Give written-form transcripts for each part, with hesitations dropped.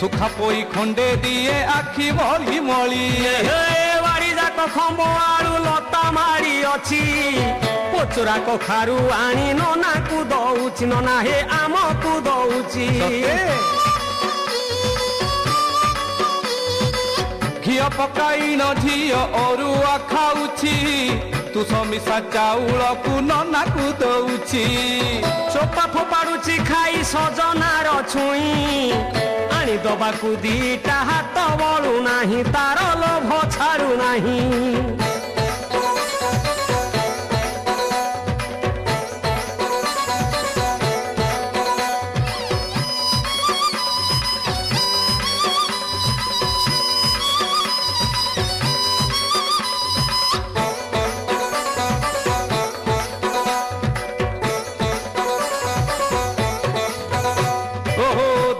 सुखा पोई खंडे दिए आखि मली मली बाड़ी जाक खम्ब आलू लता मारी अच्छी पोचरा कखारू आनी नना को दौची नना हे आम को दौची घिया पकाई न झियो अरुआ खाऊची तू समिसा चाउल को नना को दौची चोपा फोपाड़ुची खाई सजनार छुई आनी दबाकू दीटा हाथ बलू नाही तार लोभ छाड़ू नाही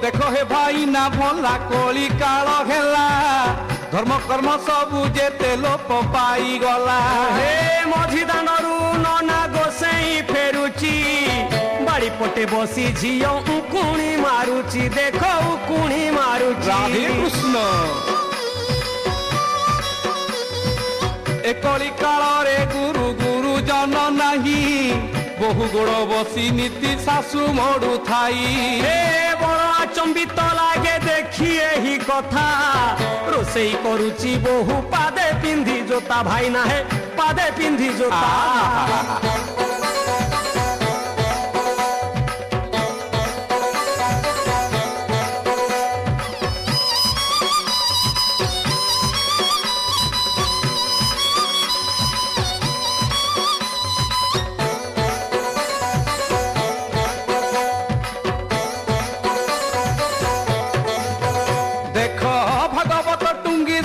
देखो हे भाई ना भला कोली काल हेला धर्म कर्म सबू जेते लोप पाई गला हे मझी दानरू नना गोसेई फेरुची बाड़ी पटे बसी झियो उकुणी मारुची देखो उकुणी मारुची राधे कृष्ण ए कोली काल रे गुरु गुरु जन नाही बहु गोड़ बसी नीति सासु मोड़ू थाई चंबित लागे देखिए ही कथा रोसई करुची बहु पादे पिंधी जोता भाई ना है पादे पिंधी जोता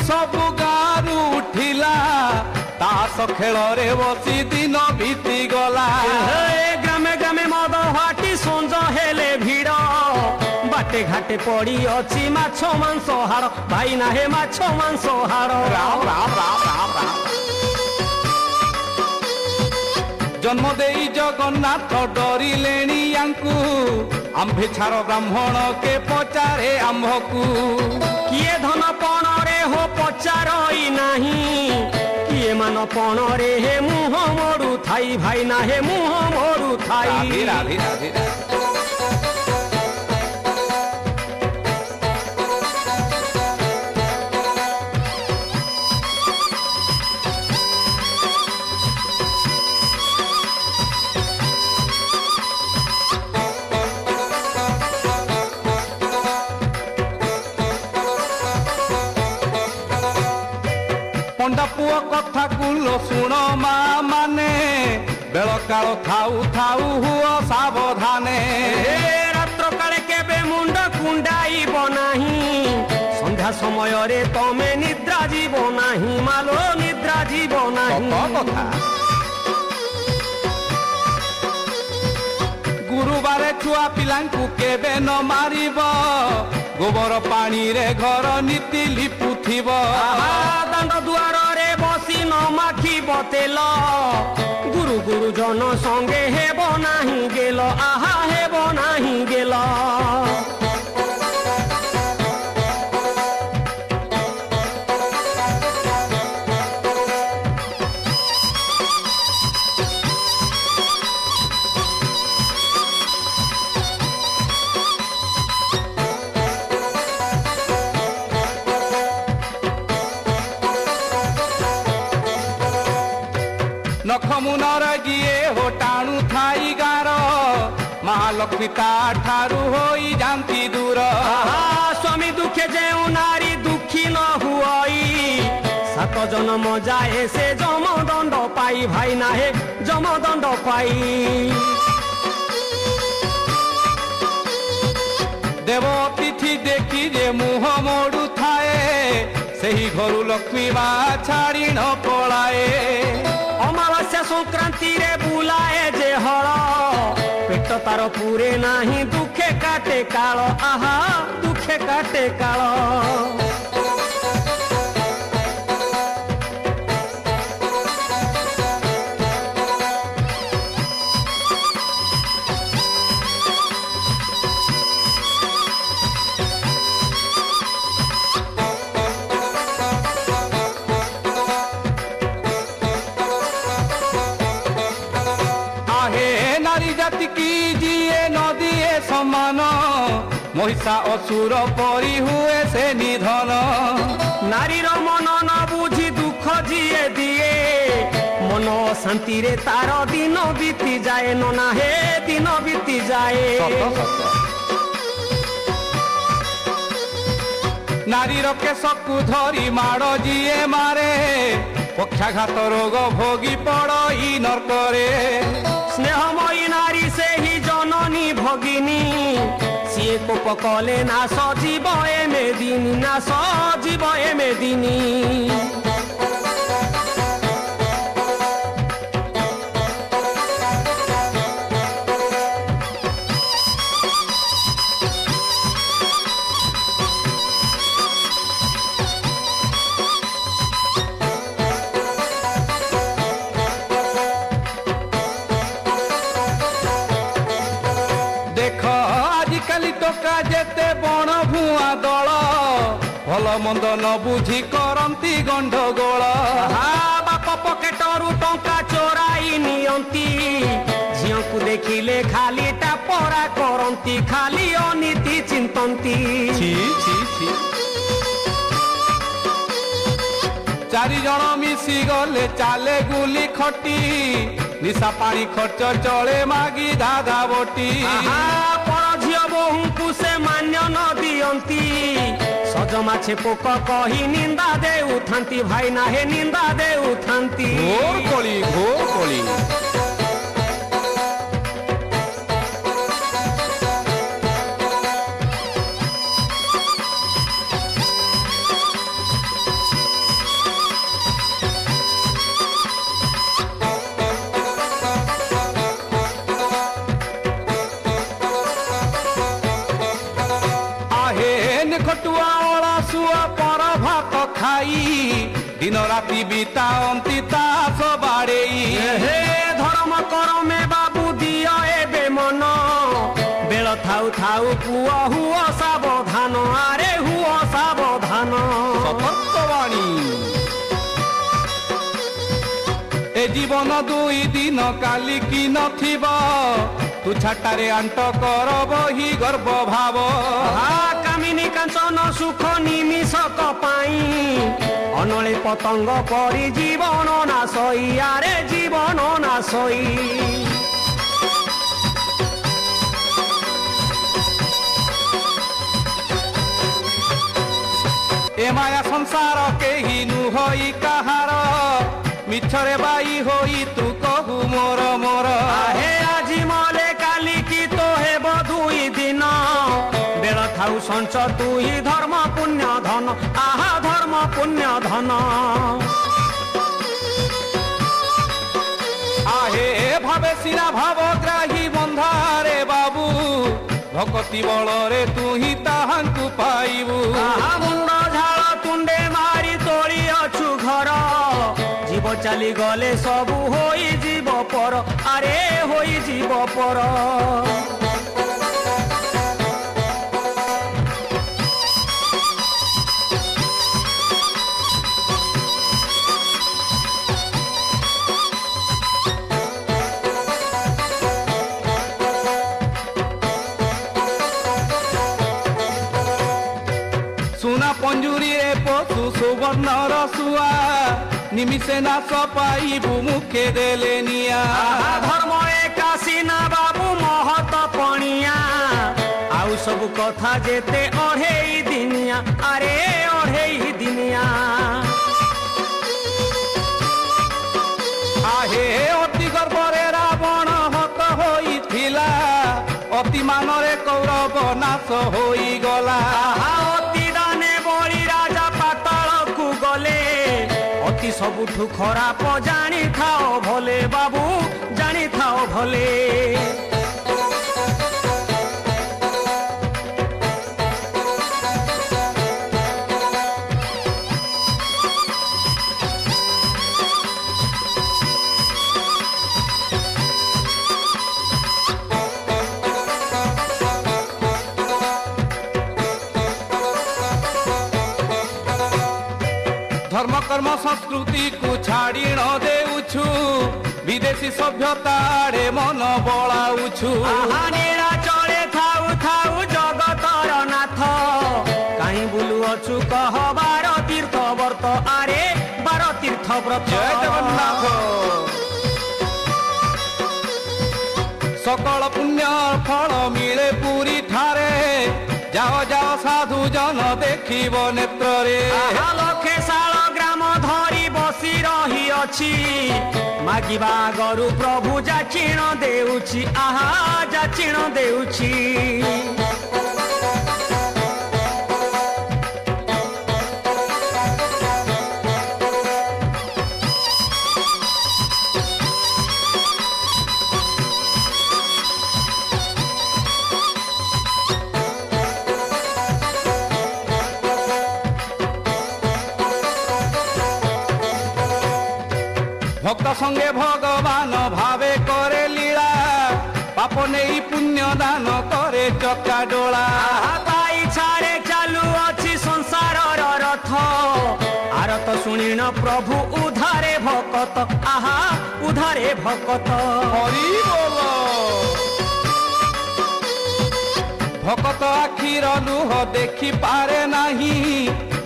सबु गारू उठिला तास खेल रे बसी दिन बीती गला ग्रामे ग्रामे मद हाटी संज हेले भिड़ बाटे घाटे पड़ी अच्छी माछ मांस हाड़ भाई ना हे माछ मांस हाड़ राम राम राम राम राम जन्म देई जगन्नाथ डरिलेणी यांकू आंभे छार ब्राह्मण के पचारे आंभकू किए धन पण रे हो पचारई नाही किए मान पण रे हे मुह मोड़ू थाई भाई ना हे मुह मोड़ू थाई राधे राधे पंडा पुओ कथा कुलो शुण मा माने बेल काल थाऊ थाऊ हुओ सावधाने रात्र काले केबे मुंड कुंडाइब नाही संध्या समय रे तमे निद्रा जीव नाही मालो निद्रा जीव नाही कथा गुरुबारे छुआ पिलांकु केबे न मारिब गोबर पानी रे घर नीति लिपुथिब दांड दुआर रे बसी न माखी बतेल गुरु गुरु जन संगे हेब नाही गेल आहा हेब नाही गेल नखमुनर गिए हो टाणु थाई गार महालक्ष्मी ता ठारू होई जानती दूर स्वामी दुखे जेउ नारी दुखी न हुई सात जन्म जाए से जम दंड पाई भाई ना हे जम दंड पाई देव अतिथि देखी जे मुह मोड़ू थाए ସେହି ଘରୁ ଲକ୍ଷ୍ମୀ ମା ଛାଡ଼ି ନ ପଳାଏ। ଅମାବାସ୍ୟା ସଂକ୍ରାନ୍ତିରେ ବୁଲାଏ ଯେ ହଳ, ପେଟ ତାର ପୁରେ ନାହିଁ ଦୁଃଖେ କାଟେ କାଳ, ଆହା ଦୁଃଖେ କାଟେ କାଳ। ଜାତିକି ଯିଏ ନଦିଏ ସମାନ, ମହିଷା ଅସୁର ପରି ହୁଏ ସେ ନିଧନ। ନାରୀର ମନ ନ ବୁଝି ଦୁଃଖ ଯିଏ ଦିଏ, ମନ ଶାନ୍ତିରେ ତାର ଦିନ ବିତି ଯାଏ, ନନା ହେ ଦିନ ବିତି ଯାଏ। ନାରୀର କେଶକୁ ଧରି ମାଡ଼ ଯିଏ ମାରେ, ପକ୍ଷାଘାତ ରୋଗ ଭୋଗି ପଡ଼ଇ ନର୍କରେ। ସ୍ନେହମୟୀ ନାରୀ ସେହି ଜନନୀ ଭଗିନୀ, ସିଏ କୋପ କଲେ ନାଶ ଯିବ ଏମେଦିନି, ନାଶ ଯିବ ଏମେଦିନି। ଟୋକା ଯେତେ ବଣ ଭୁଆ ଦଳ, ଭଲ ମନ୍ଦ ନ ବୁଝି କରନ୍ତି ଗଣ୍ଡଗୋଳ। ବାପ ପକେଟରୁ ଟଙ୍କା ଚୋରାଇ ନିଅନ୍ତି, ଝିଅକୁ ଦେଖିଲେ ଖାଲି ଟାପରା କରନ୍ତି, ଖାଲି ଅନୀତି ଚିନ୍ତନ୍ତି। ଚାରି ଜଣ ମିଶି ଗଲେ ଚାଲେ ଗୁଲି ଖଟି, ନିଶା ପାଣି ଖର୍ଚ୍ଚ ଚଳେ ମାଗି ଦାଦା ବଟି। ଝିଅ ବୋହୂଙ୍କୁ ସେ ମାନ୍ୟ ନ ଦିଅନ୍ତି, ସଜମାଛେ ପୋକ କହି ନିନ୍ଦା ଦେଉଥାନ୍ତି, ଭାଇ ନାହେ ନିନ୍ଦା ଦେଉଥାନ୍ତି। ଘୋର କଳି ଘୋର କଳି। ଖଟୁଆ ଅଳାସୁଆ ପର ଭାତ ଖାଇ, ଦିନ ରାତି ବିତାଅନ୍ତି ତାସ ବାଡ଼େଇ। ହେ ଧର୍ମ କରମେ ବାବୁ ଦିଅ ଏବେ ମନ, ବେଳ ଥାଉ ଥାଉ ପୁଅ ହୁଅ ସାବଧାନ, ଆରେ ହୁଅ ସାବଧାନ। ସତର୍କବାଣୀ। ଏ ଜୀବନ ଦୁଇ ଦିନ କାଲି କି ନଥିବ, ତୁ ଛାଟାରେ ଆଣ୍ଟ କର ବହି ଗର୍ବ ଭାବ। କାମିନୀ କାଞ୍ଚନ ସୁଖ ନିମିଷକ ପାଇଁ, ଅନଳେ ପତଙ୍ଗ ପରି ଜୀବନ ନାଶଇ, ଆରେ ଜୀବନ ନାଶଇ। ଏ ମାୟା ସଂସାର କେହି ନୁହଇ କାହାର, ମିଛରେ ବାଇ ହୋଇ ତୁ କହୁ ମୋର ମୋର। ହେ ଆଜି ମଲେ କାଲି କି ତ ହେବ ଦୁଇ ଦିନ, ବେଳ ଥାଉ ସଞ୍ଚ ତୁହି ଧର୍ମ ପୁଣ୍ୟ ଧନ, ଆହା ଧର୍ମ ପୁଣ୍ୟ ଧନ। ଆହେ ଭାବେ ସିନା ଭାବ ଗ୍ରାହୀ ବନ୍ଧାରେ ବାବୁ, ଭକତି ବଳରେ ତୁହି ତାହାଙ୍କୁ ପାଇବୁ। ମୁଣ୍ଡ ଝାଳ ତୁଣ୍ଡେ ମାରି ତୋଳି ଅଛୁ ଘର, ଜୀବ ଚାଲି ଗଲେ ସବୁ ହୋଇଯିବ ପର, ଆରେ ହୋଇଯିବ ପର। ସୁନା ପଞ୍ଜୁରୀରେ ପଶୁ ସୁବର୍ଣ୍ଣର ଶୁଆ, ନିମିଷେ ନାଶ ପାଇବୁ ମୁଖେ ଦେଲେ ନିଆ। ଧର୍ମ ଏକା ସିନା ବାବୁ ମହତ ପଣିଆ, ଆଉ ସବୁ କଥା ଯେତେ ଅଢ଼େଇ ଦିନିଆ, ଆରେ ଅଢ଼େଇ ଦିନିଆ। ଆହେ ଅତି ଗର୍ବରେ ରାବଣ ହତ ହୋଇଥିଲା, ଅତି ମାନରେ କୌରବ ନାଶ ହୋଇଗଲା। ଅତି ଦାନେ ବଳି ରାଜା ପାତାଳକୁ ନିତି ସବୁଠୁ ଖରାପ ଜାଣିଥାଅ ଭଲେ ବାବୁ ଜାଣିଥାଅ ଭଲେ। धर्म कर्म संस्कृति को छाड़ी न देउछु विदेशी सभ्यता रे मन बळाउछु। नीला चले थाउ थाउ जगतर नाथ काई बुलु अछु कह 12 तीर्थ व्रत आरे 12 तीर्थ व्रत। जय जगन्नाथ। सकल पुण्य फल मिले पूरी ठारे जाओ जाओ साधु जन देखिब नेत्रे। लक्षे शाल ग्राम धरी बसी रही अछि मागिबा गरु प्रभु जाचिण देउछि आहा जाचिण देउछि। भक्त संगे भगवान भावे करे लीला पाप नहीं पुण्य दान करे चक्का डोला। पाई छाड़े चालू अछि संसार रथ आरत शुणिन प्रभु उधारे भकत आहा उधारे भकत। हरि बोल। भक्त आखिर लुह देखि पारे नाही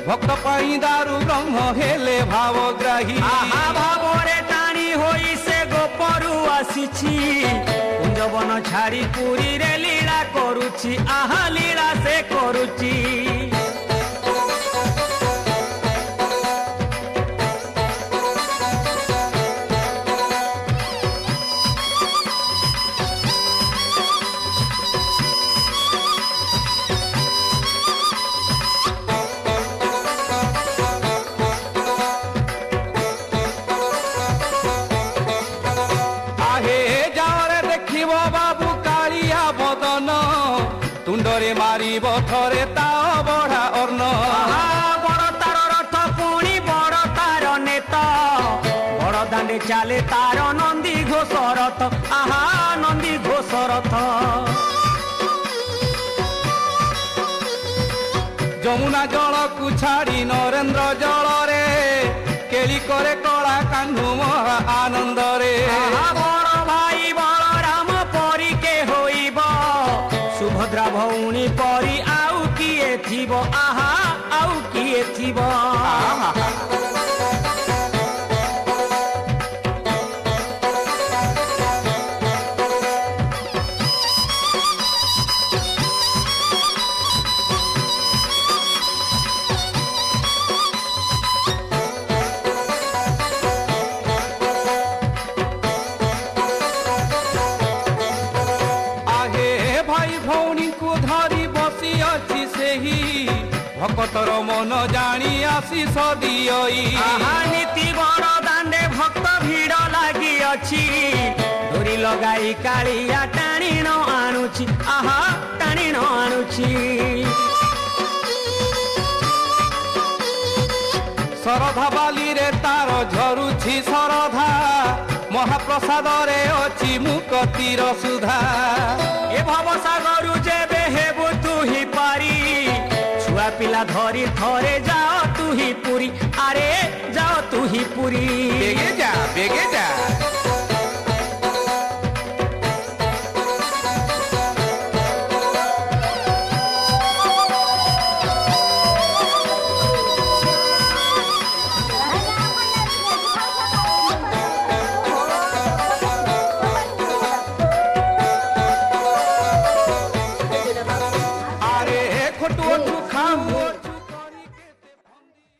भक्त पाई दारू ब्रह्म हेले भावग्राही। आहा भावरे टाणी होई से गोपरु आसीछि कुंजवन छाड़ी पुरी रे लीला करुछि आहा लीला से करुछि। तुंडरे मारिब थरे ता बड़ा अर्न। बड़ तार रथ पुणी बड़ तार नेता बड़ दांडे चाले तार नंदी घोष रथ आहा नंदी घोष रथ। जमुना जल को छाड़ी नरेंद्र जल रे केली करे कला कान्हू महा आनंद रे। बड़ भाई बलराम परी के होइब सुभद्रा भौणी परी आउ किए थिब आहा आउ किए थिब। भक्तर मन जानी आशीष दियई। नीति बड़ दांडे भक्त भिड़ लगी अछि डोरी लगाई कालिया टाणी न आणुछि आहा टाणी न आणुछि। शरधा बाली रे तार झरुछि शरधा महाप्रसाद रे अछि मुक्तिर सुधा। ए भवसागरु जेबे हेबु तू ही पारी छुआ पिला धरी थरे जाओ तू ही पुरी आरे जाओ तू ही पुरी। बेगे जा बेगे जा।